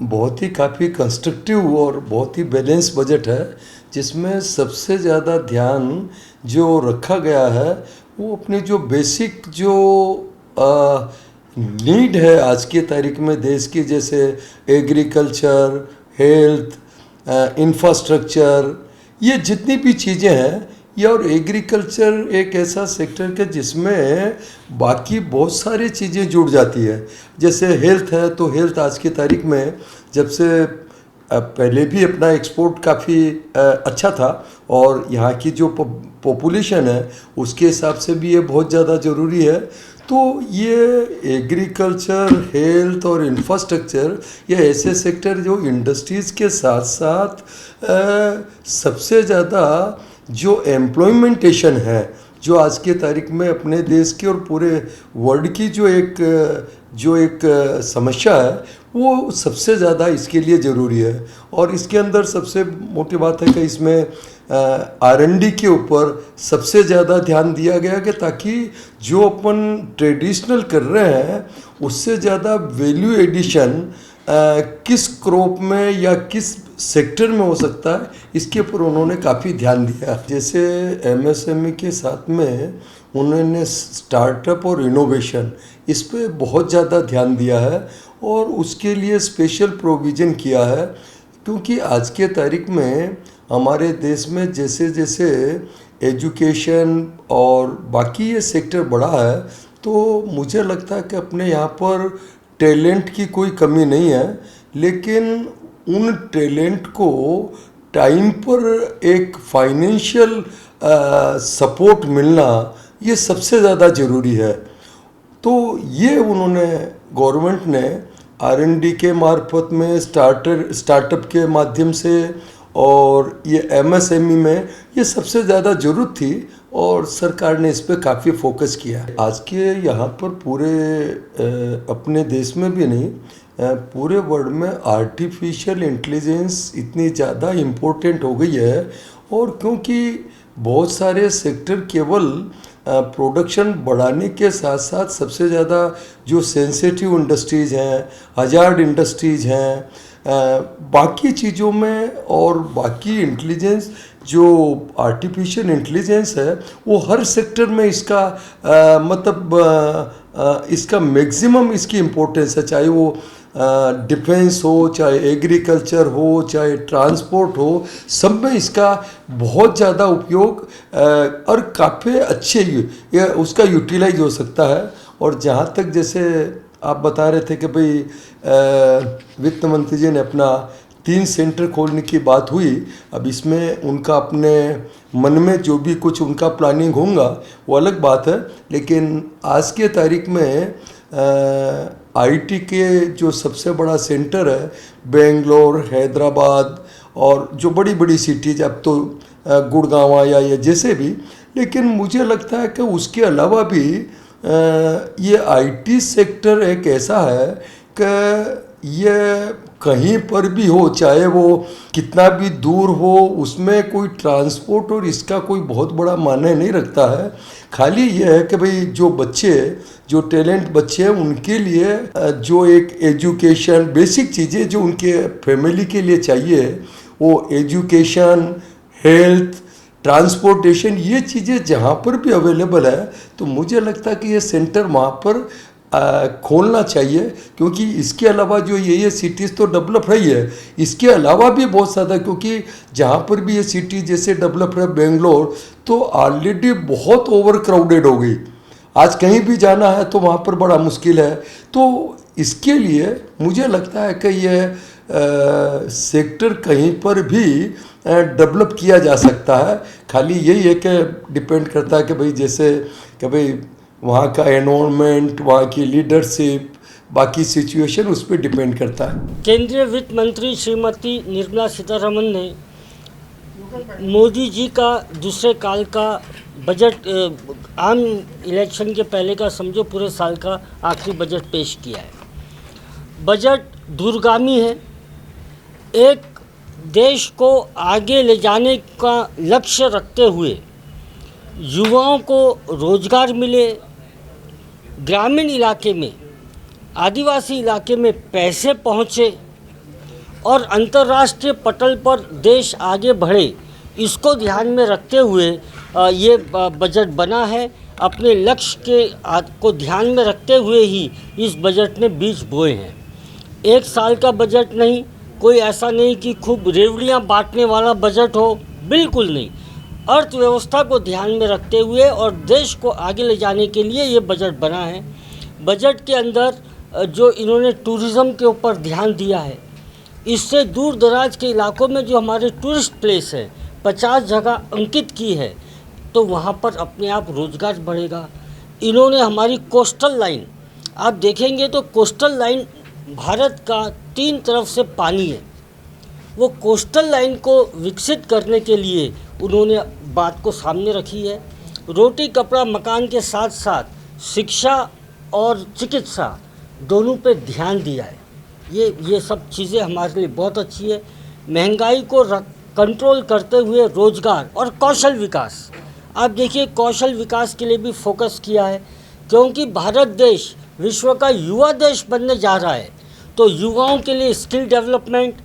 बहुत ही काफ़ी कंस्ट्रक्टिव और बहुत ही बैलेंस बजट है, जिसमें सबसे ज़्यादा ध्यान जो रखा गया है वो अपनी जो बेसिक जो नीड है आज की तारीख में देश की, जैसे एग्रीकल्चर, हेल्थ, इंफ्रास्ट्रक्चर, ये जितनी भी चीज़ें हैं, ये और एग्रीकल्चर एक ऐसा सेक्टर है जिसमें बाकी बहुत सारी चीज़ें जुड़ जाती है। जैसे हेल्थ है तो हेल्थ आज की तारीख में जब से पहले भी अपना एक्सपोर्ट काफ़ी अच्छा था और यहाँ की जो पॉपुलेशन है उसके हिसाब से भी ये बहुत ज़्यादा ज़रूरी है। तो ये एग्रीकल्चर, हेल्थ और इंफ्रास्ट्रक्चर ये ऐसे सेक्टर जो इंडस्ट्रीज़ के साथ साथ सबसे ज़्यादा जो एम्प्लॉयमेंटेशन है, जो आज के तारीख में अपने देश की और पूरे वर्ल्ड की जो एक समस्या है, वो सबसे ज़्यादा इसके लिए ज़रूरी है। और इसके अंदर सबसे मोटी बात है कि इसमें R&D के ऊपर सबसे ज़्यादा ध्यान दिया गया कि ताकि जो अपन ट्रेडिशनल कर रहे हैं उससे ज़्यादा वैल्यू एडिशन किस क्रॉप में या किस सेक्टर में हो सकता है, इसके ऊपर उन्होंने काफ़ी ध्यान दिया। जैसे MSME के साथ में उन्होंने स्टार्टअप और इनोवेशन, इस पे बहुत ज़्यादा ध्यान दिया है और उसके लिए स्पेशल प्रोविज़न किया है, क्योंकि आज के तारीख में हमारे देश में जैसे जैसे एजुकेशन और बाकी ये सेक्टर बढ़ा है, तो मुझे लगता है कि अपने यहाँ पर टैलेंट की कोई कमी नहीं है, लेकिन उन टैलेंट को टाइम पर एक फाइनेंशियल सपोर्ट मिलना ये सबसे ज़्यादा ज़रूरी है। तो ये उन्होंने गवर्नमेंट ने R&D के मार्फत में स्टार्टअप के माध्यम से और ये MSME में ये सबसे ज़्यादा ज़रूरत थी और सरकार ने इस पर काफ़ी फोकस किया है। आज के यहाँ पर पूरे अपने देश में भी नहीं, पूरे वर्ल्ड में आर्टिफिशियल इंटेलिजेंस इतनी ज़्यादा इम्पोर्टेंट हो गई है। और क्योंकि बहुत सारे सेक्टर केवल प्रोडक्शन बढ़ाने के साथ साथ सबसे ज़्यादा जो सेंसिटिव इंडस्ट्रीज़ हैं, हजार्ड इंडस्ट्रीज़ हैं, बाकी चीज़ों में और बाकी इंटेलिजेंस जो आर्टिफिशियल इंटेलिजेंस है वो हर सेक्टर में इसका इसका मैक्सिमम इसकी इम्पोर्टेंस है, चाहे वो डिफेंस हो, चाहे एग्रीकल्चर हो, चाहे ट्रांसपोर्ट हो, सब में इसका बहुत ज़्यादा उपयोग और काफ़ी अच्छे उसका यूटिलाइज हो सकता है। और जहाँ तक जैसे आप बता रहे थे कि भाई वित्त मंत्री जी ने अपना 3 सेंटर खोलने की बात हुई, अब इसमें उनका अपने मन में जो भी कुछ उनका प्लानिंग होगा वो अलग बात है, लेकिन आज के तारीख में IT के जो सबसे बड़ा सेंटर है बेंगलोर, हैदराबाद और जो बड़ी बड़ी सिटीज, अब तो गुड़गांव या ये जैसे भी, लेकिन मुझे लगता है कि उसके अलावा भी ये IT सेक्टर एक ऐसा है कि ये कहीं पर भी हो, चाहे वो कितना भी दूर हो, उसमें कोई ट्रांसपोर्ट और इसका कोई बहुत बड़ा मायने नहीं रखता है। खाली ये है कि भाई जो बच्चे, जो टैलेंट बच्चे हैं उनके लिए जो एक एजुकेशन, बेसिक चीज़ें जो उनके फैमिली के लिए चाहिए, वो एजुकेशन, हेल्थ, ट्रांसपोर्टेशन, ये चीज़ें जहाँ पर भी अवेलेबल है, तो मुझे लगता है कि ये सेंटर वहाँ पर खोलना चाहिए। क्योंकि इसके अलावा जो ये सिटीज़ तो डेवलप है ही है, इसके अलावा भी बहुत ज़्यादा, क्योंकि जहाँ पर भी ये सिटी जैसे डेवलप है बेंगलोर, तो ऑलरेडी बहुत ओवर क्राउडेड हो गई, आज कहीं भी जाना है तो वहाँ पर बड़ा मुश्किल है। तो इसके लिए मुझे लगता है कि ये सेक्टर कहीं पर भी डेवलप किया जा सकता है। खाली यही है कि डिपेंड करता है कि भाई जैसे कि भाई वहाँ का एनवायरनमेंट, वहाँ की लीडरशिप, बाकी सिचुएशन उस पर डिपेंड करता है। केंद्रीय वित्त मंत्री श्रीमती निर्मला सीतारमण ने मोदी जी का दूसरे काल का बजट, आम इलेक्शन के पहले का समझो पूरे साल का आखिरी बजट पेश किया है। बजट दूरगामी है, एक देश को आगे ले जाने का लक्ष्य रखते हुए युवाओं को रोजगार मिले, ग्रामीण इलाके में, आदिवासी इलाके में पैसे पहुँचे, और अंतर्राष्ट्रीय पटल पर देश आगे बढ़े, इसको ध्यान में रखते हुए ये बजट बना है। अपने लक्ष्य को ध्यान में रखते हुए ही इस बजट ने बीज बोए हैं। एक साल का बजट नहीं, कोई ऐसा नहीं कि खूब रेवड़ियाँ बांटने वाला बजट हो, बिल्कुल नहीं। अर्थव्यवस्था को ध्यान में रखते हुए और देश को आगे ले जाने के लिए ये बजट बना है। बजट के अंदर जो इन्होंने टूरिज़्म के ऊपर ध्यान दिया है, इससे दूर दराज के इलाकों में जो हमारे टूरिस्ट प्लेस है 50 जगह अंकित की है, तो वहाँ पर अपने आप रोजगार बढ़ेगा। इन्होंने हमारी कोस्टल लाइन, आप देखेंगे तो कोस्टल लाइन भारत का 3 तरफ से पानी है, वो कोस्टल लाइन को विकसित करने के लिए उन्होंने बात को सामने रखी है। रोटी कपड़ा मकान के साथ साथ शिक्षा और चिकित्सा दोनों पे ध्यान दिया है। ये सब चीज़ें हमारे लिए बहुत अच्छी है। महंगाई को कंट्रोल करते हुए रोजगार और कौशल विकास, आप देखिए कौशल विकास के लिए भी फोकस किया है, क्योंकि भारत देश विश्व का युवा देश बनने जा रहा है। तो युवाओं के लिए स्किल डेवलपमेंट,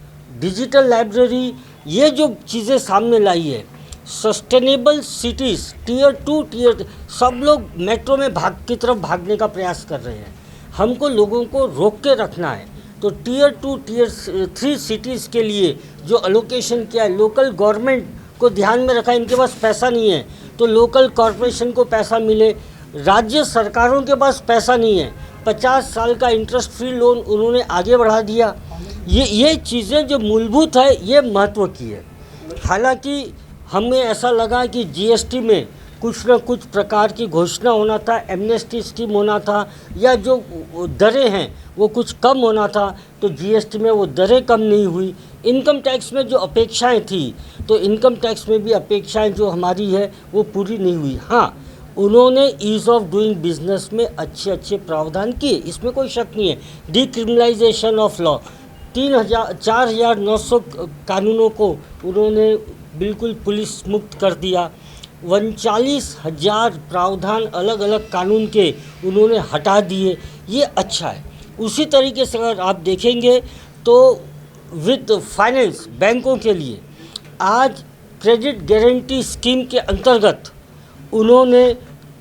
डिजिटल लाइब्रेरी, ये जो चीज़ें सामने लाई है। सस्टेनेबल सिटीज़, टियर 2 टियर, सब लोग मेट्रो में की तरफ भागने का प्रयास कर रहे हैं। हमको लोगों को रोक के रखना है। तो टियर 2 टियर 3 सिटीज़ के लिए जो अलोकेशन किया है, लोकल गवर्नमेंट को ध्यान में रखा है। इनके पास पैसा नहीं है तो लोकल कॉरपोरेशन को पैसा मिले, राज्य सरकारों के पास पैसा नहीं है, 50 साल का इंटरेस्ट फ्री लोन उन्होंने आगे बढ़ा दिया। ये चीज़ें जो मूलभूत है, ये महत्व की है। हालांकि हमें ऐसा लगा कि जीएसटी में कुछ न कुछ प्रकार की घोषणा होना था, एमनेस्टी स्कीम होना था, या जो दरें हैं वो कुछ कम होना था, तो जीएसटी में वो दरें कम नहीं हुई। इनकम टैक्स में जो अपेक्षाएं थी, तो इनकम टैक्स में भी अपेक्षाएं जो हमारी है वो पूरी नहीं हुई। हाँ, उन्होंने ईज़ ऑफ डूइंग बिजनेस में अच्छे प्रावधान किए, इसमें कोई शक नहीं है। डिक्रिमिनलाइजेशन ऑफ लॉ, 4,900 कानूनों को उन्होंने बिल्कुल पुलिस मुक्त कर दिया। 39,000 प्रावधान अलग अलग कानून के उन्होंने हटा दिए, ये अच्छा है। उसी तरीके से अगर आप देखेंगे तो विद फाइनेंस बैंकों के लिए आज क्रेडिट गारंटी स्कीम के अंतर्गत उन्होंने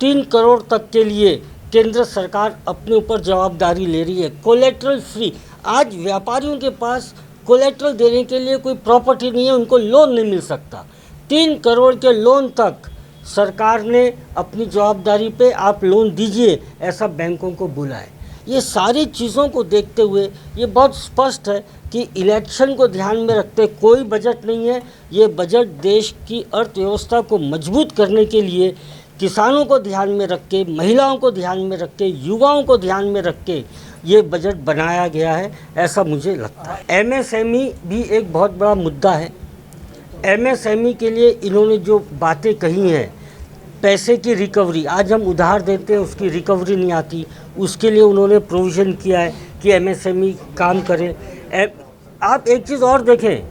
3 करोड़ तक के लिए केंद्र सरकार अपने ऊपर जवाबदारी ले रही है। कोलेट्रल फ्री, आज व्यापारियों के पास कोलेट्रल देने के लिए कोई प्रॉपर्टी नहीं है, उनको लोन नहीं मिल सकता। 3 करोड़ के लोन तक सरकार ने अपनी जवाबदारी पे आप लोन दीजिए, ऐसा बैंकों को बोला है। ये सारी चीज़ों को देखते हुए ये बहुत स्पष्ट है कि इलेक्शन को ध्यान में रखते कोई बजट नहीं है। ये बजट देश की अर्थव्यवस्था को मजबूत करने के लिए, किसानों को ध्यान में रख के, महिलाओं को ध्यान में रख के, युवाओं को ध्यान में रख के ये बजट बनाया गया है, ऐसा मुझे लगता है। एमएसएमई भी एक बहुत बड़ा मुद्दा है। एमएसएमई के लिए इन्होंने जो बातें कही हैं, पैसे की रिकवरी, आज हम उधार देते हैं उसकी रिकवरी नहीं आती, उसके लिए उन्होंने प्रोविज़न किया है कि एमएसएमई काम करे। आप एक चीज़ और देखें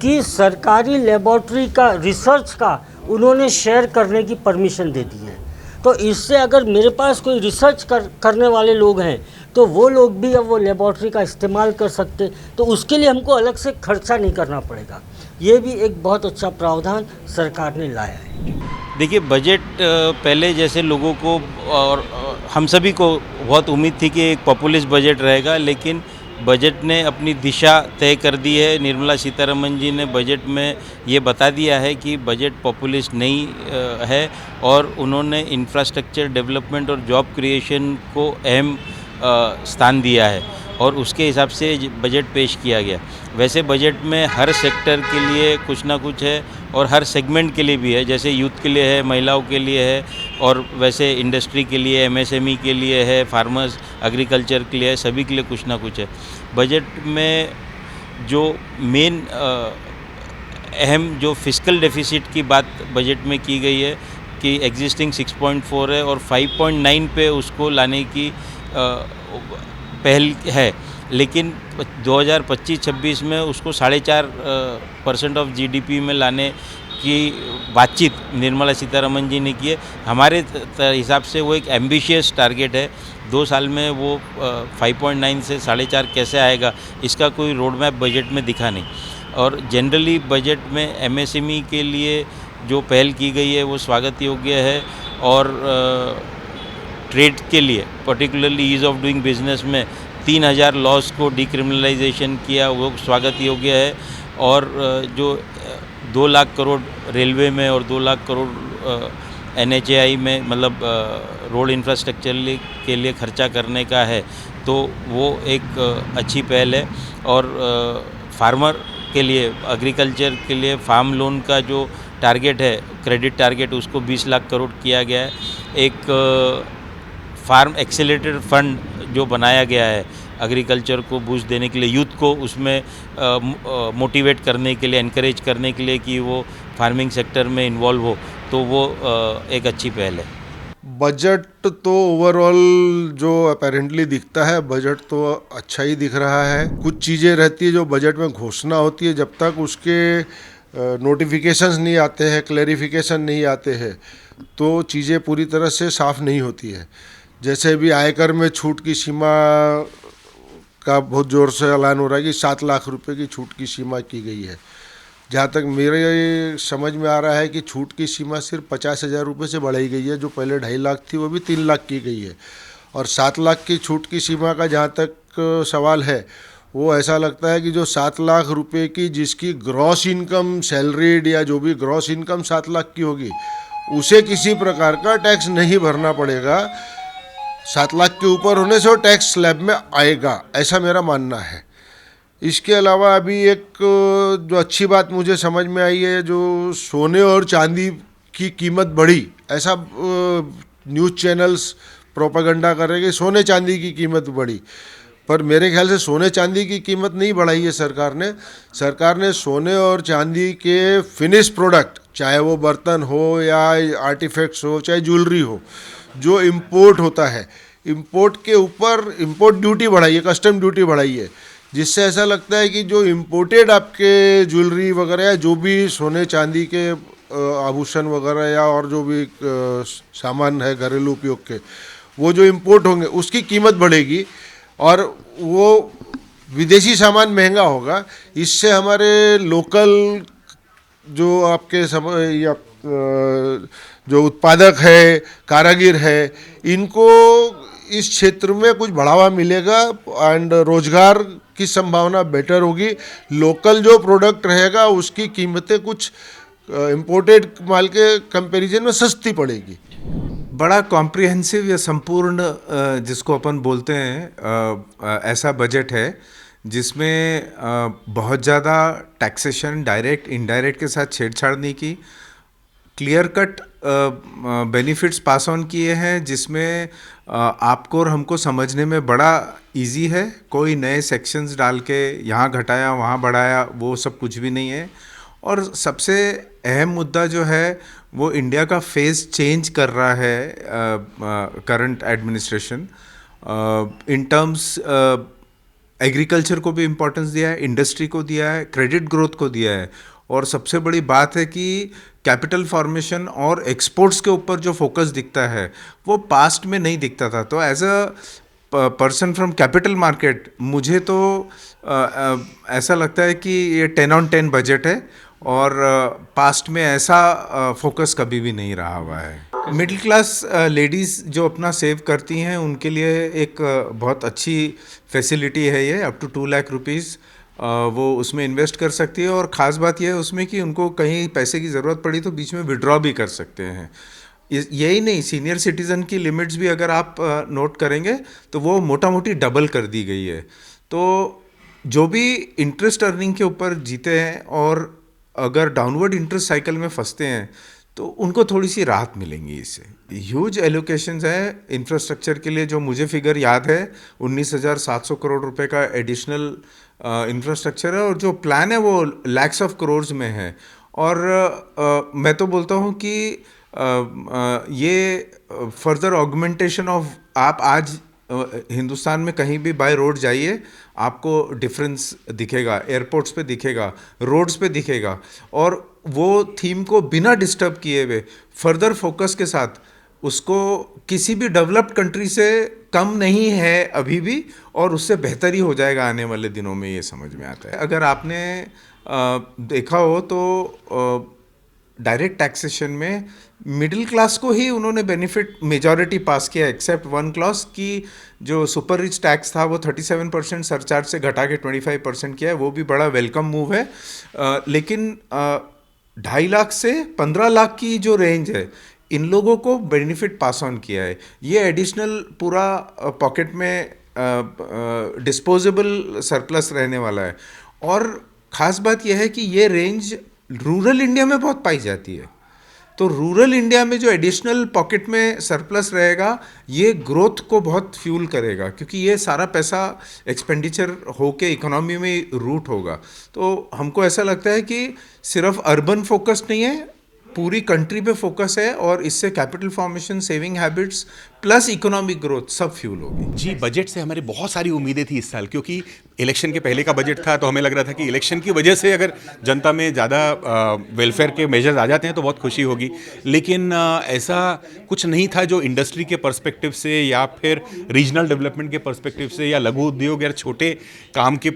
कि सरकारी लेबॉर्ट्री का, रिसर्च का उन्होंने शेयर करने की परमिशन दे दी है। तो इससे अगर मेरे पास कोई रिसर्च करने वाले लोग हैं तो वो लोग भी अब वो लेबॉर्ट्री का इस्तेमाल कर सकते, तो उसके लिए हमको अलग से खर्चा नहीं करना पड़ेगा। ये भी एक बहुत अच्छा प्रावधान सरकार ने लाया है। देखिए, बजट पहले जैसे लोगों को और हम सभी को बहुत उम्मीद थी कि एक पॉपुलिस्ट बजट रहेगा, लेकिन बजट ने अपनी दिशा तय कर दी है। निर्मला सीतारमण जी ने बजट में ये बता दिया है कि बजट पॉपुलिस्ट नहीं है, और उन्होंने इंफ्रास्ट्रक्चर डेवलपमेंट और जॉब क्रिएशन को अहम स्थान दिया है, और उसके हिसाब से बजट पेश किया गया। वैसे बजट में हर सेक्टर के लिए कुछ ना कुछ है, और हर सेगमेंट के लिए भी है। जैसे यूथ के लिए है, महिलाओं के लिए है, और वैसे इंडस्ट्री के लिए, एमएसएमई के लिए है, फार्मर्स, एग्रीकल्चर के लिए है, सभी के लिए कुछ ना कुछ है। बजट में जो मेन अहम जो फिस्कल डेफिसिट की बात बजट में की गई है कि एग्जिस्टिंग 6.4 है और 5.9 पे उसको लाने की पहल है, लेकिन 2025-26 में उसको 4.5% ऑफ जीडीपी में लाने की बातचीत निर्मला सीतारमन जी ने की है। हमारे हिसाब से वो एक एम्बिशियस टारगेट है। 2 साल में वो 5.9 से 4.5 कैसे आएगा, इसका कोई रोड मैप बजट में दिखा नहीं। और जनरली बजट में एमएसएमई के लिए जो पहल की गई है वो स्वागत योग्य है, और ट्रेड के लिए particularly ease of doing business में 3000 लॉस को डिक्रिमिनलाइजेशन किया, वो स्वागत योग्य है। और जो 2 लाख करोड़ रेलवे में और 2 लाख करोड़ NHAI में, मतलब रोड इंफ्रास्ट्रक्चर के लिए खर्चा करने का है, तो वो एक अच्छी पहल है। और फार्मर के लिए, एग्रीकल्चर के लिए फार्म लोन का जो टारगेट है, क्रेडिट टारगेट, उसको 20 लाख करोड़ किया गया है। एक फार्म एक्सेलरेटेड फंड जो बनाया गया है एग्रीकल्चर को बूस्ट देने के लिए, यूथ को उसमें मोटिवेट करने के लिए, एनकरेज करने के लिए कि वो फार्मिंग सेक्टर में इन्वॉल्व हो, तो वो एक अच्छी पहल है। बजट तो ओवरऑल जो अपेरेंटली दिखता है, बजट तो अच्छा ही दिख रहा है। कुछ चीज़ें रहती है जो बजट में घोषणा होती है, जब तक उसके नोटिफिकेशंस नहीं आते हैं, क्लैरिफिकेशन नहीं आते हैं, तो चीज़ें पूरी तरह से साफ़ नहीं होती है। जैसे भी आयकर में छूट की सीमा का बहुत ज़ोर से ऐलान हो रहा है कि 7 लाख रुपए की छूट की सीमा की गई है। जहाँ तक मेरे समझ में आ रहा है कि छूट की सीमा सिर्फ 50,000 रुपये से बढ़ाई गई है, जो पहले 2.5 लाख थी वो भी 3 लाख की गई है। और 7 लाख की छूट की सीमा का जहाँ तक सवाल है, वो ऐसा लगता है कि जो 7 लाख रुपए की जिसकी ग्रॉस इनकम सैलरीड या जो भी ग्रॉस इनकम 7 लाख की होगी, उसे किसी प्रकार का टैक्स नहीं भरना पड़ेगा। 7 लाख के ऊपर होने से वो टैक्स स्लैब में आएगा, ऐसा मेरा मानना है। इसके अलावा अभी एक जो अच्छी बात मुझे समझ में आई है, जो सोने और चांदी की कीमत बढ़ी, ऐसा न्यूज़ चैनल्स प्रोपेगेंडा कर रहे हैं कि सोने चांदी की कीमत बढ़ी, पर मेरे ख्याल से सोने चांदी की कीमत नहीं बढ़ाई है सरकार ने। सरकार ने सोने और चांदी के फिनिश प्रोडक्ट, चाहे वो बर्तन हो या आर्टिफैक्ट्स हो, चाहे ज्वेलरी हो, जो इम्पोर्ट होता है, इम्पोर्ट के ऊपर इम्पोर्ट ड्यूटी बढ़ाई है, कस्टम ड्यूटी बढ़ाई है, जिससे ऐसा लगता है कि जो इम्पोर्टेड आपके ज्वेलरी वगैरह या जो भी सोने चांदी के आभूषण वगैरह या और जो भी सामान है घरेलू उपयोग के, वो जो इम्पोर्ट होंगे उसकी कीमत बढ़ेगी और वो विदेशी सामान महंगा होगा। इससे हमारे लोकल जो आपके या जो उत्पादक है, कारीगर है, इनको इस क्षेत्र में कुछ बढ़ावा मिलेगा एंड रोजगार की संभावना बेटर होगी। लोकल जो प्रोडक्ट रहेगा उसकी कीमतें कुछ इम्पोर्टेड माल के कंपैरिजन में सस्ती पड़ेगी। बड़ा कॉम्प्रिहेंसिव या संपूर्ण जिसको अपन बोलते हैं ऐसा बजट है जिसमें बहुत ज़्यादा टैक्सेशन डायरेक्ट इनडायरेक्ट के साथ छेड़छाड़ नहीं की, clear cut benefits pass on किए हैं, जिसमें आपको और हमको समझने में बड़ा इजी है। कोई नए सेक्शंस डाल के यहाँ घटाया वहाँ बढ़ाया, वो सब कुछ भी नहीं है। और सबसे अहम मुद्दा जो है वो इंडिया का फेस चेंज कर रहा है current administration in terms agriculture को भी इम्पोर्टेंस दिया है, इंडस्ट्री को दिया है, क्रेडिट ग्रोथ को दिया है। और सबसे बड़ी बात है कि कैपिटल फॉर्मेशन और एक्सपोर्ट्स के ऊपर जो फोकस दिखता है वो पास्ट में नहीं दिखता था। तो as a person from capital market मुझे तो ऐसा लगता है कि ये 10 on 10 बजट है और पास्ट में ऐसा फोकस कभी भी नहीं रहा हुआ है। मिडिल क्लास लेडीज़ जो अपना सेव करती हैं उनके लिए एक बहुत अच्छी फैसिलिटी है ये, अप टू 2 लाख रुपीज़ वो उसमें इन्वेस्ट कर सकती है। और ख़ास बात यह है उसमें कि उनको कहीं पैसे की ज़रूरत पड़ी तो बीच में विड्रॉ भी कर सकते हैं। यही नहीं, सीनियर सिटीज़न की लिमिट्स भी अगर आप नोट करेंगे तो वो मोटा मोटी डबल कर दी गई है। तो जो भी इंटरेस्ट अर्निंग के ऊपर जीते हैं और अगर डाउनवर्ड इंटरेस्ट साइकिल में फंसते हैं तो उनको थोड़ी सी राहत मिलेंगी इससे। ह्यूज एलोकेशंस है इंफ्रास्ट्रक्चर के लिए, जो मुझे फिगर याद है 19,700 करोड़ रुपए का एडिशनल इंफ्रास्ट्रक्चर है, और जो प्लान है वो लैक्स ऑफ करोड़ में है। और मैं तो बोलता हूँ कि ये फर्दर ऑगमेंटेशन ऑफ, आप आज हिंदुस्तान में कहीं भी बाय रोड जाइए, आपको डिफरेंस दिखेगा, एयरपोर्ट्स पे दिखेगा, रोड्स पे दिखेगा। और वो थीम को बिना डिस्टर्ब किए हुए फर्दर फोकस के साथ उसको किसी भी डेवलप्ड कंट्री से कम नहीं है अभी भी, और उससे बेहतर ही हो जाएगा आने वाले दिनों में, ये समझ में आता है। अगर आपने देखा हो तो डायरेक्ट टैक्सेशन में मिडिल क्लास को ही उन्होंने बेनिफिट मेजॉरिटी पास किया, एक्सेप्ट वन क्लॉज की जो सुपर रिच टैक्स था वो 37% सरचार्ज से घटा के 25% किया है, वो भी बड़ा वेलकम मूव है। लेकिन 2.5 लाख से 15 लाख की जो रेंज है, इन लोगों को बेनिफिट पास ऑन किया है। ये एडिशनल पूरा पॉकेट में डिस्पोजेबल सरप्लस रहने वाला है। और ख़ास बात यह है कि ये रेंज रूरल इंडिया में बहुत पाई जाती है। तो रूरल इंडिया में जो एडिशनल पॉकेट में सरप्लस रहेगा, ये ग्रोथ को बहुत फ्यूल करेगा, क्योंकि ये सारा पैसा एक्सपेंडिचर होके इकोनॉमी में रूट होगा। तो हमको ऐसा लगता है कि सिर्फ अर्बन फोकस नहीं है, पूरी कंट्री पे फोकस है, और इससे capital formation, saving habits plus economic growth सब फ्यूल होगी। जी, बजट से हमारी बहुत सारी उम्मीदें थी इस साल, क्योंकि इलेक्शन के पहले का बजट था, तो हमें लग रहा था कि इलेक्शन की वजह से अगर जनता में ज़्यादा वेलफेयर के मेजर्स आ जाते हैं तो बहुत खुशी होगी। लेकिन ऐसा कुछ नहीं था जो इंडस्ट्री के पर्सपेक्टिव से या फिर रीजनल डेवलपमेंट के पर्सपेक्टिव से या लघु उद्योग या छोटे काम के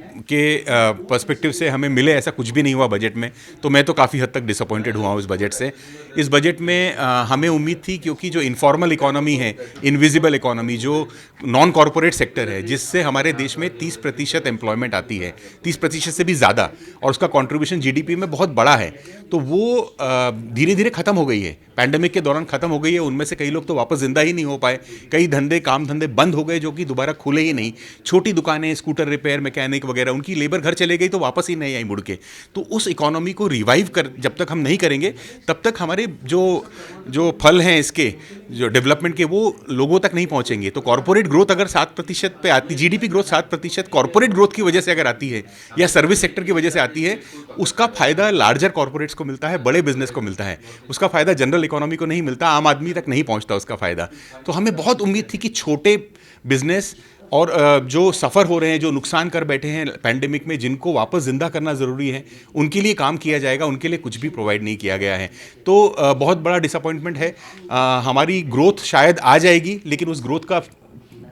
पर्सपेक्टिव से हमें मिले, ऐसा कुछ भी नहीं हुआ बजट में। तो मैं तो काफ़ी हद तक डिसअपॉइंटेड हुआ हूँ इस बजट से। इस बजट में हमें उम्मीद थी, क्योंकि जो इनफॉर्मल इकोनॉमी है, इनविजिबल इकोनॉमी, जो नॉन कॉरपोरेट सेक्टर है, जिससे हमारे देश में 30% एम्प्लॉयमेंट आती है, 30% से भी ज़्यादा, और उसका कंट्रीब्यूशन जीडीपी में बहुत बड़ा है, तो वो धीरे धीरे ख़त्म हो गई है। पैंडेमिक के दौरान ख़त्म हो गई है। उनमें से कई लोग तो वापस ज़िंदा ही नहीं हो पाए, कई काम धंधे बंद हो गए जो कि दोबारा खुले ही नहीं। छोटी दुकानें, स्कूटर रिपेयर, मैकेनिक वगैरह, उनकी लेबर घर चले गई तो वापस ही नहीं आई मुड़ के। तो उस इकोनॉमी को रिवाइव जब तक हम नहीं करेंगे, तब तक हमारे जो फल हैं इसके, जो डेवलपमेंट के, वो लोगों तक नहीं पहुंचेंगे। तो कॉर्पोरेट ग्रोथ अगर 7% पे आती, जीडीपी ग्रोथ 7% कॉर्पोरेट ग्रोथ की वजह से अगर आती है, या सर्विस सेक्टर की वजह से आती है, उसका फायदा लार्जर कॉर्पोरेट्स को मिलता है, बड़े बिजनेस को मिलता है। उसका फायदा जनरल इकोनॉमी को नहीं मिलता, आम आदमी तक नहीं पहुंचता उसका फायदा। तो हमें बहुत उम्मीद थी कि छोटे बिजनेस और जो सफ़र हो रहे हैं, जो नुकसान कर बैठे हैं पैंडेमिक में, जिनको वापस ज़िंदा करना ज़रूरी है, उनके लिए काम किया जाएगा। उनके लिए कुछ भी प्रोवाइड नहीं किया गया है। तो बहुत बड़ा डिसअपॉइंटमेंट है। हमारी ग्रोथ शायद आ जाएगी, लेकिन उस ग्रोथ का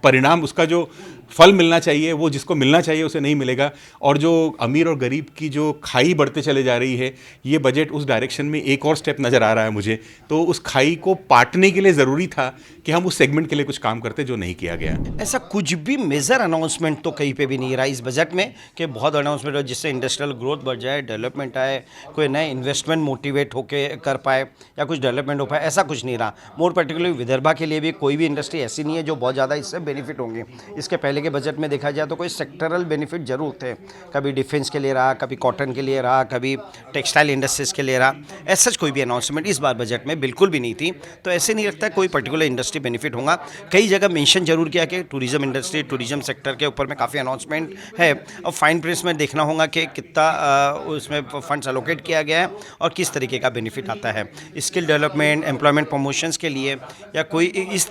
परिणाम, उसका जो फल मिलना चाहिए, वो जिसको मिलना चाहिए उसे नहीं मिलेगा। और जो अमीर और गरीब की जो खाई बढ़ते चले जा रही है, ये बजट उस डायरेक्शन में एक और स्टेप नज़र आ रहा है मुझे। तो उस खाई को पाटने के लिए ज़रूरी था कि हम उस सेगमेंट के लिए कुछ काम करते, जो नहीं किया गया। ऐसा कुछ भी मेजर अनाउंसमेंट तो कहीं पे भी नहीं रहा इस बजट में कि बहुत अनाउंसमेंट हो जिससे इंडस्ट्रियल ग्रोथ बढ़ जाए, डेवलपमेंट आए, कोई नए इन्वेस्टमेंट मोटिवेट होके कर पाए या कुछ डेवलपमेंट हो पाए, ऐसा कुछ नहीं रहा। मोर पर्टिकुलरली विदर्भा के लिए भी कोई भी इंडस्ट्री ऐसी नहीं है जो बहुत ज़्यादा इससे बेनिफिट होंगे। इसके पहले के बजट में देखा जाए तो कोई सेक्टरल बेनिफिट जरूर थे, कभी डिफेंस के लिए रहा, कभी कॉटन के लिए रहा, कभी टेक्सटाइल इंडस्ट्रीज़ के लिए रहा। ऐसा कोई भी अनाउंसमेंट इस बार बजट में बिल्कुल भी नहीं थी। तो ऐसे नहीं लगता कोई पर्टिकुलर इंडस्ट्री बेनिफिट होगा। कई जगह मेंशन जरूर किया कि टूरिज्म इंडस्ट्री, टूरिज्म सेक्टर के ऊपर में काफ़ी अनाउंसमेंट है। और फाइन प्रिंट में देखना होगा कि कितना उसमें फंड्स एलोकेट किया गया है और किस तरीके का बेनिफिट आता है। स्किल डेवलपमेंट, एम्प्लॉयमेंट प्रमोशंस के लिए या कोई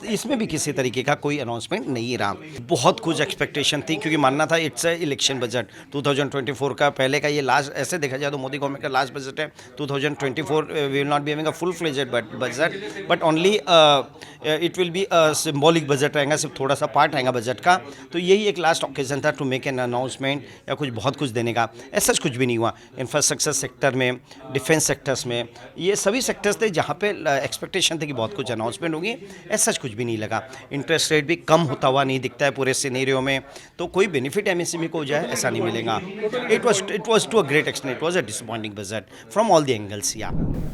इसमें भी किसी तरीके का कोई अनाउंसमेंट नहीं रहा। बहुत कुछ एक्सपेक्टेशन थी, क्योंकि मानना था इट्स ए इलेक्शन बजट 2024 का। पहले का ये लास्ट, ऐसे देखा जाए तो मोदी गवर्नमेंट का लास्ट बजट है 2024। We will not be having a full fledged budget, but only it will be a symbolic budget रहेगा, सिर्फ थोड़ा सा पार्ट रहेगा बजट का। तो यही एक लास्ट ऑकेजन था टू मेक एन अनाउंसमेंट या कुछ बहुत कुछ देने का। ऐसा कुछ भी नहीं हुआ। इंफ्रास्ट्रक्चर सेक्टर में, डिफेंस सेक्टर्स में, ये सभी सेक्टर्स थे जहाँ पे एक्सपेक्टेशन थे कि बहुत कुछ अनाउंसमेंट होगी। ऐसा कुछ भी नहीं लगा। इंटरेस्ट रेट भी कम होता हुआ नहीं दिखता है पूरे सिनेरियो में। तो कोई बेनिफिट एमएसएमई को हो जाए ऐसा नहीं मिलेगा। It was to a great extent, it was a disappointing budget from all the angles. या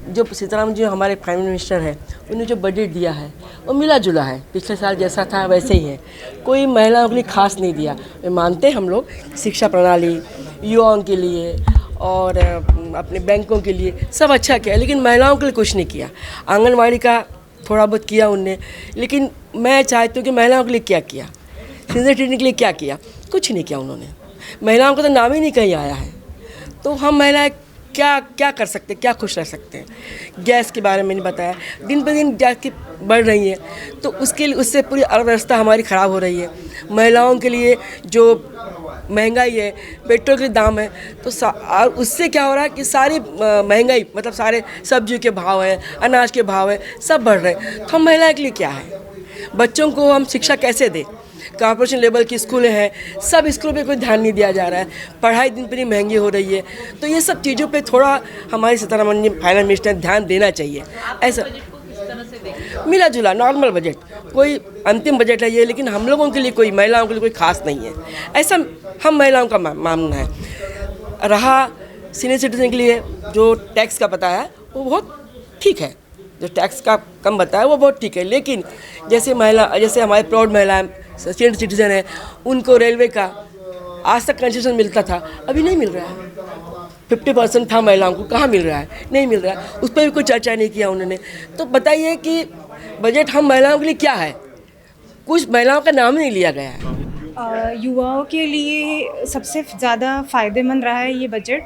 जो सीताराम जी हमारे प्राइम मिनिस्टर हैं, उन्होंने जो बजट दिया है वो मिला जुला है, पिछले साल जैसा था वैसे ही है। कोई महिलाओं के लिए खास नहीं दिया। मानते हम लोग शिक्षा प्रणाली, युवाओं के लिए और अपने बैंकों के लिए सब अच्छा किया, लेकिन महिलाओं के लिए कुछ नहीं किया। आंगनवाड़ी का थोड़ा बहुत किया उनने, लेकिन मैं चाहती हूँ कि महिलाओं के लिए क्या किया, सीनियर सिटीजन के लिए क्या किया, कुछ नहीं किया उन्होंने। महिलाओं का तो नाम ही नहीं कहीं आया है। तो हम महिलाएं क्या क्या कर सकते हैं, क्या खुश रह सकते हैं। गैस के बारे में नहीं बताया, दिन पर दिन गैस की बढ़ रही है, तो उसके लिए उससे पूरी अर्थव्यवस्था हमारी ख़राब हो रही है। महिलाओं के लिए जो महंगाई है, पेट्रोल के दाम है, तो और उससे क्या हो रहा है कि सारी महंगाई मतलब सारे सब्जियों के भाव है, अनाज के भाव है, सब बढ़ रहे हैं। तो हम महिलाओं के लिए क्या है, बच्चों को हम शिक्षा कैसे दें। कॉर्पोरेशन लेवल की स्कूलें हैं, सब स्कूलों पे कोई ध्यान नहीं दिया जा रहा है, पढ़ाई दिन पर दिन महंगी हो रही है। तो ये सब चीज़ों पे थोड़ा हमारी सीतारमण जी फाइनेंस मिनिस्टर ध्यान देना चाहिए। ऐसा मिला जुला नॉर्मल बजट, कोई अंतिम बजट है ये, लेकिन हम लोगों के लिए कोई, महिलाओं के लिए कोई खास नहीं है, ऐसा हम महिलाओं का मानना है। रहा सीनियर सिटीजन के लिए जो टैक्स का बताया वो बहुत ठीक है, जो टैक्स का कम बताया वो बहुत ठीक है, लेकिन जैसे हमारे प्राउड महिलाएं सीनियर सिटीजन है, उनको रेलवे का आज तक कंसेशन मिलता था, अभी नहीं मिल रहा है। 50% था महिलाओं को, कहाँ मिल रहा है, नहीं मिल रहा है, उस पर भी कोई चर्चा नहीं किया उन्होंने। तो बताइए कि बजट हम महिलाओं के लिए क्या है, कुछ महिलाओं का नाम नहीं लिया गया है। युवाओं के लिए सबसे ज़्यादा फ़ायदेमंद रहा है ये बजट,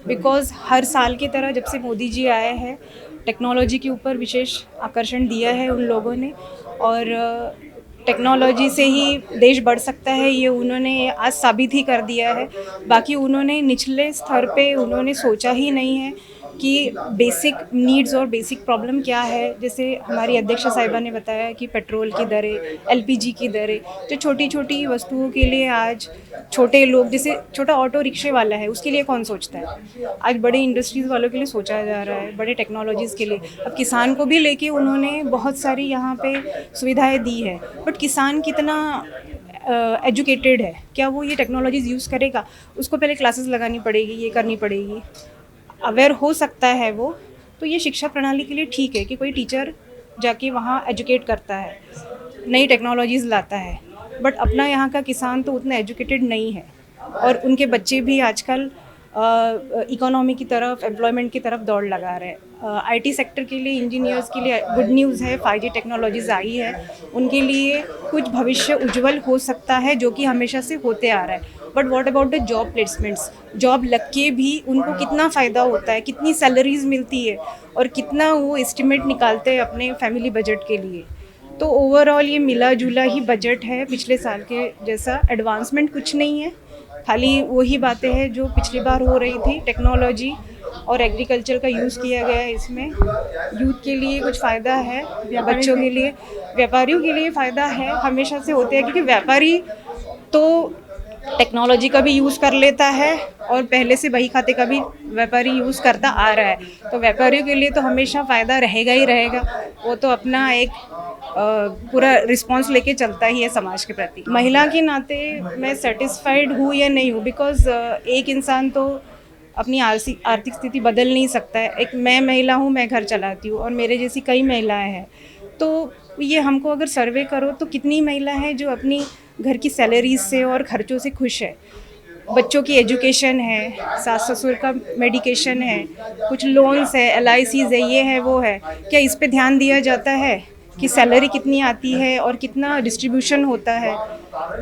बिकॉज़ हर साल की तरह जब से मोदी जी आए हैं टेक्नोलॉजी के ऊपर विशेष आकर्षण दिया है उन लोगों ने, और टेक्नोलॉजी से ही देश बढ़ सकता है ये उन्होंने आज साबित ही कर दिया है। बाकी उन्होंने निचले स्तर पे उन्होंने सोचा ही नहीं है कि बेसिक नीड्स और बेसिक प्रॉब्लम क्या है। जैसे हमारी अध्यक्ष साहिबा ने बताया कि पेट्रोल की दरें, एलपीजी की दरें, जो छोटी छोटी वस्तुओं के लिए आज छोटे लोग, जैसे छोटा ऑटो रिक्शे वाला है उसके लिए कौन सोचता है, आज बड़े इंडस्ट्रीज़ वालों के लिए सोचा जा रहा है, बड़े टेक्नोलॉजीज़ के लिए। अब किसान को भी लेके उन्होंने बहुत सारी यहाँ पे सुविधाएं दी है, बट किसान कितना एजुकेटेड है, क्या वो ये टेक्नोलॉजीज़ यूज़ करेगा, उसको पहले क्लासेस लगानी पड़ेगी, ये करनी पड़ेगी, अवेयर हो सकता है वो। तो ये शिक्षा प्रणाली के लिए ठीक है कि कोई टीचर जाके वहाँ एजुकेट करता है, नई टेक्नोलॉजीज़ लाता है, बट अपना यहाँ का किसान तो उतना एजुकेटेड नहीं है, और उनके बच्चे भी आजकल इकोनॉमी की तरफ, एम्प्लॉयमेंट की तरफ दौड़ लगा रहे हैं। आईटी सेक्टर के लिए, इंजीनियर्स के लिए गुड न्यूज़ है, 5G टेक्नोलॉजीज़ आई है, उनके लिए कुछ भविष्य उज्जवल हो सकता है जो कि हमेशा से होते आ रहा है। But what about the job placements, job लग के भी उनको कितना फ़ायदा होता है, कितनी सैलरीज मिलती है, और कितना वो एस्टिमेट निकालते हैं अपने फैमिली बजट के लिए। तो ओवरऑल ये मिला जुला ही बजट है, पिछले साल के जैसा एडवांसमेंट कुछ नहीं है, खाली वही बातें हैं जो पिछली बार हो रही थी। टेक्नोलॉजी और एग्रीकल्चर का यूज़ किया गया है इसमें। यूथ के लिए कुछ फ़ायदा है, बच्चों के लिए, व्यापारियों के लिए फ़ायदा है, हमेशा से होते हैं, क्योंकि व्यापारी तो टेक्नोलॉजी का भी यूज़ कर लेता है और पहले से बही खाते का भी व्यापारी यूज़ करता आ रहा है, तो व्यापारियों के लिए तो हमेशा फ़ायदा रहेगा ही रहेगा। वो तो अपना एक पूरा रिस्पॉन्स लेके चलता ही है समाज के प्रति। महिला के नाते मैं सेटिस्फाइड हूँ या नहीं हूँ, बिकॉज़ एक इंसान तो अपनी आर्थिक स्थिति बदल नहीं सकता है। एक मैं महिला हूँ, मैं घर चलाती हूँ, और मेरे जैसी कई महिलाएं हैं। तो ये हमको अगर सर्वे करो तो कितनी महिला है जो अपनी घर की सैलरीज से और खर्चों से खुश है। बच्चों की एजुकेशन है, सास ससुर का मेडिकेशन है, कुछ लोन्स है, LICs है, ये है वो है, क्या इस पे ध्यान दिया जाता है कि सैलरी कितनी आती है और कितना डिस्ट्रीब्यूशन होता है?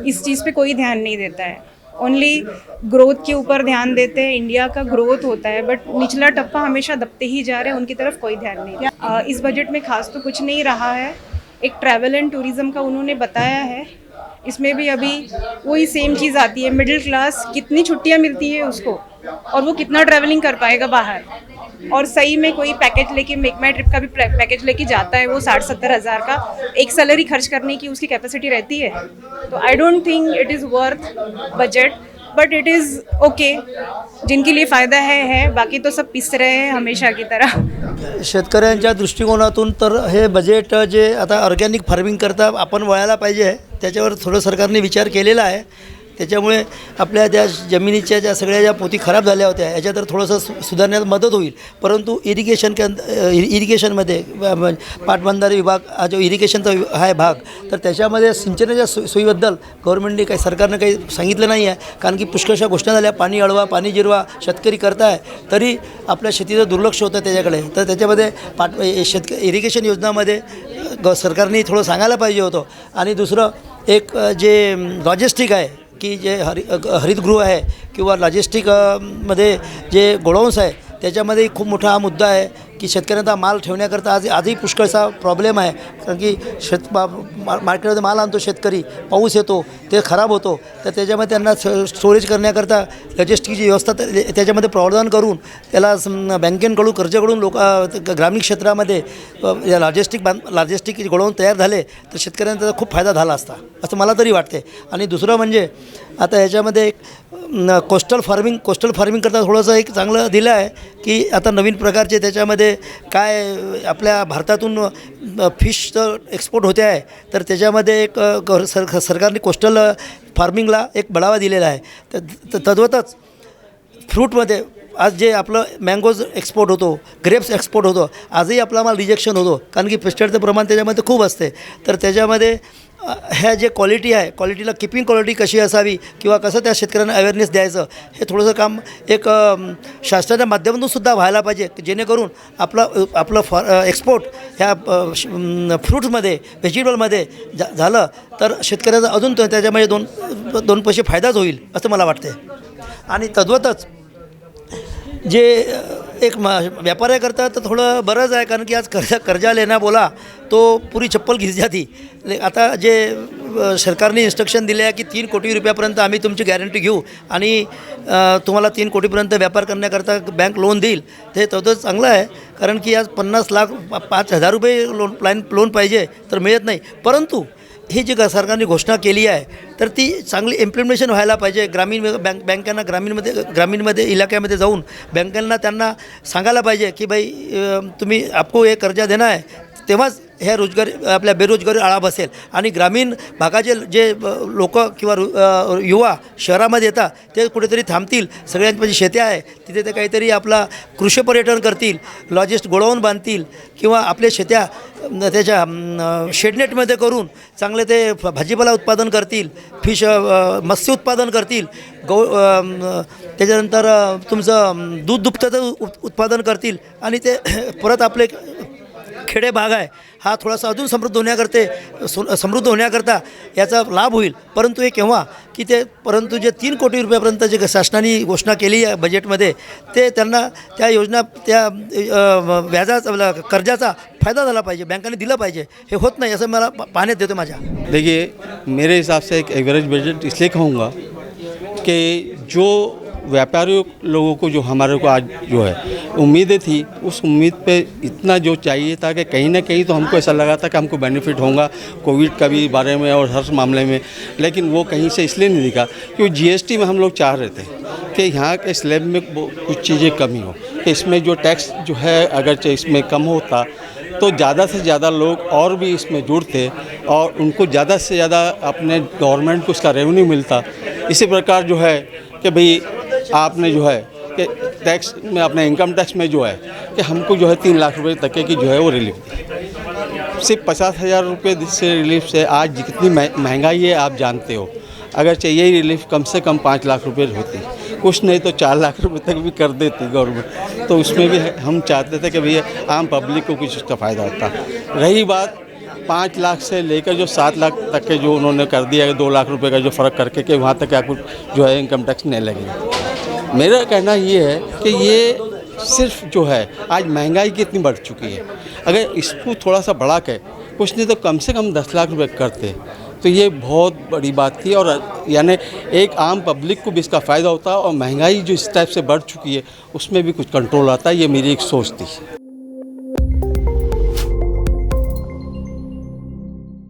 इस चीज़ पे कोई ध्यान नहीं देता है। ओनली ग्रोथ के ऊपर ध्यान देते हैं, इंडिया का ग्रोथ होता है, बट निचला टप्पा हमेशा दबते ही जा रहे हैं, उनकी तरफ कोई ध्यान नहीं दिया। इस बजट में खास तो कुछ नहीं रहा है। एक ट्रैवल एंड टूरिज़्म का उन्होंने बताया है, इसमें भी अभी वही सेम चीज़ आती है। मिडिल क्लास कितनी छुट्टियां मिलती है उसको, और वो कितना ट्रैवलिंग कर पाएगा बाहर? और सही में कोई पैकेज लेके, मेक माई ट्रिप का भी पैकेज लेके जाता है, वो 60-70 हज़ार का एक सैलरी खर्च करने की उसकी कैपेसिटी रहती है। तो I don't think it is worth budget, but it is okay, जिनके लिए फ़ायदा है, बाकी तो सब पिस रहे हैं हमेशा की तरह। शेतकऱ्यांच्या दृष्टिकोनातून तर हे बजेट जे आता ऑर्गॅनिक फार्मिंग करता आपण वळायला पाहिजे, त्याच्यावर थोडं सरकारने विचार केलेला आहे। त्याच्यामुळे आपल्या त्या जमिनीच्या ज्या सगळ्या ज्या पोती खराब झाल्या होत्या याच्या तर थोडंसं सुधारण्यात मदत होईल। परंतु इरिगेशनमध्ये पाटबंधारे विभाग हा जो इरिगेशनचा आहे भाग, तर त्याच्यामध्ये सिंचनाच्या सोयीबद्दल गव्हर्नमेंटने काही, सरकारनं काही सांगितलं नाही आहे। कारण की पुष्कळशा घोषणा झाल्या, पाणी अडवा, पाणी जिरवा, शेतकरी करताय, तरी आपल्या शेतीचं दुर्लक्ष होतं त्याच्याकडे। तर त्याच्यामध्ये इरिगेशन योजनामध्ये सरकारने थोडं सांगायला पाहिजे होतं। आणि दुसरं एक जे लॉजिस्टिक आहे की जे हरितगृह आहे किंवा लॉजिस्टिक मध्ये जे गोडाऊन्स आहे त्याच्यामध्ये खूप मोठा हा मुद्दा आहे की शेतकऱ्यांचा माल ठेवण्याकरता आजही पुष्कळसा प्रॉब्लेम आहे. कारण की मार्केटमध्ये माल आणतो शेतकरी, पाऊस येतो, ते खराब होतो, तर त्याच्यामध्ये त्यांना स्टोरेज करण्याकरता लॉजिस्टिकची व्यवस्था त्याच्यामध्ये प्रावधान करून त्याला बँकेकडून कर्जाकडून ग्रामीण क्षेत्रामध्ये लॉजिस्टिक गोडाऊन तयार झाले तर शेतकऱ्यांचा त्याचा खूप फायदा झाला असता असं मला तरी वाटते. आणि दुसरं म्हणजे आता याच्यामध्ये कोस्टल फार्मिंग करता थोडंसं एक चांगलं दिलं आहे की आता नवीन प्रकारचे त्याच्यामध्ये काय आपल्या भारतातून फिशचं एक्सपोर्ट होते आहे, तर त्याच्यामध्ये एक सरकारने कोस्टल फार्मिंगला एक बढावा दिलेला आहे. तर तद्वतच फ्रूटमध्ये आज जे आपलं मँगोज एक्सपोर्ट होतो, ग्रेप्स एक्सपोर्ट होतो, आजही आपला माल रिजेक्शन होतो कारण की पेस्टिसाईडचं प्रमाण त्याच्यामध्ये खूप असते. तर त्याच्यामध्ये ह्या जे क्वालिटी आहे, क्वालिटीला किपिंग क्वालिटी कशी असावी किंवा कसं त्या शेतकऱ्यांना अवेअरनेस द्यायचं, हे थोडंसं काम एक शासनाच्या माध्यमातून सुद्धा व्हायला पाहिजे जेणेकरून आपलं एक्सपोर्ट ह्या फ्रूट्समध्ये व्हेजिटेबलमध्ये झालं तर शेतकऱ्याचा अजून त्याच्यामध्ये दोन पैसे फायदाच होईल असं मला वाटते. आणि तद्वतच जे एक व्यापारी करता तर थोडं बरंच आहे कारण की आज कर्जा लेना बोला तो पुरी चप्पल घिस जाती. आता जे सरकारने इन्स्ट्रक्शन दिले आहे की 3 कोटी रुपयापर्यंत आम्ही तुमची गॅरंटी घेऊ आणि तुम्हाला 3 कोटीपर्यंत व्यापार करण्याकरता बँक लोन देईल, ते तसंच चांगलं आहे कारण की आज 50 लाख 5,000 रुपये लोन पाहिजे तर मिळत नाही. परंतु ही जी सरकारने घोषणा केली आहे तर ती चांगली इम्प्लिमेंटेशन व्हायला पाहिजे. बँकांना ग्रामीणमध्ये इलाक्यामध्ये जाऊन बँकांना त्यांना सांगायला पाहिजे की भाई तुम्ही आपको हे कर्जा देणं आहे, तेव्हाच ह्या आपल्या बेरोजगारी आळा बसेल. आणि ग्रामीण भागाचे जे लोक किंवा युवा शहरामध्ये येतात ते कुठेतरी थांबतील, सगळ्यांची शेत्या आहे तिथे ते काहीतरी आपला कृषी पर्यटन करतील, गोडाऊन बांधतील किंवा आपल्या शेत्या त्याच्या शेडनेटमध्ये करून चांगले ते भाजीपाला उत्पादन करतील, फिश मत्स्य उत्पादन करतील, त्याच्यानंतर तुमचं दूध दुभत्याचं उत्पादन करतील आणि ते परत आपले खेडे भाग आहे हा थोडासा अजून समृद्ध होण्याकरता याचा लाभ होईल. परंतु हे केव्हा की परंतु जे 3 कोटी रुपयापर्यंत जे शासनाने घोषणा केली आहे बजेटमध्ये ते त्यांना त्या योजना त्या व्याजाचा कर्जाचा फायदा झाला पाहिजे, बँकांनी दिलं पाहिजे. हे होत नाही असं मला पाहण्यात येतं माझ्या. देखिए मेरे हिसाब से एक एवरेज बजट इसलिए कहूँगा कि जो व्यापारी लोगों को जो हमारे को आज जो है उम्मीदें थी, उस उम्मीद पे इतना जो चाहिए था कि कहीं ना कहीं तो हमको ऐसा लगा था कि हमको बेनिफिट होगा कोविड का भी बारे में और हर मामले में, लेकिन वो कहीं से इसलिए नहीं दिखा क्योंकि जीएसटी में हम लोग चाह रहे थे कि यहाँ के स्लैब में कुछ चीज़ें कमी हो, कि इसमें जो टैक्स जो है अगर इसमें कम होता तो ज़्यादा से ज़्यादा लोग और भी इसमें जुड़ते और उनको ज़्यादा से ज़्यादा अपने गवर्नमेंट को उसका रेवेन्यू मिलता. इसी प्रकार जो है कि भाई आपने जो है कि टैक्स में अपने इनकम टैक्स में जो है कि हमको जो है 3 लाख रुपए तक की जो है वो रिलीफ दी. सिर्फ 50,000 रुपये से रिलीफ से आज कितनी महंगाई है आप जानते हो. अगर चाहिए रिलीफ कम से कम 5 लाख रुपये होती, कुछ नहीं तो 4 लाख रुपए तक भी कर देती गवर्नमेंट. तो उसमें भी हम चाहते थे कि भैया आम पब्लिक को कुछ उसका फ़ायदा होता. रही बात 5 लाख से लेकर जो 7 लाख तक के जो उन्होंने कर दिया है 2 लाख रुपए का जो फ़र्क करके कि वहाँ तक कुछ जो है इनकम टैक्स नहीं लगेगा. मेरा कहना ये है कि ये सिर्फ जो है आज महंगाई कितनी बढ़ चुकी है, अगर इसको थोड़ा सा बढ़ा के कुछ नहीं तो कम से कम 10 लाख रुपए करते तो ये बहुत बड़ी बात थी और यानी एक आम पब्लिक को भी इसका फ़ायदा होता और महंगाई जो इस टाइप से बढ़ चुकी है उसमें भी कुछ कंट्रोल आता है. ये मेरी एक सोच थी.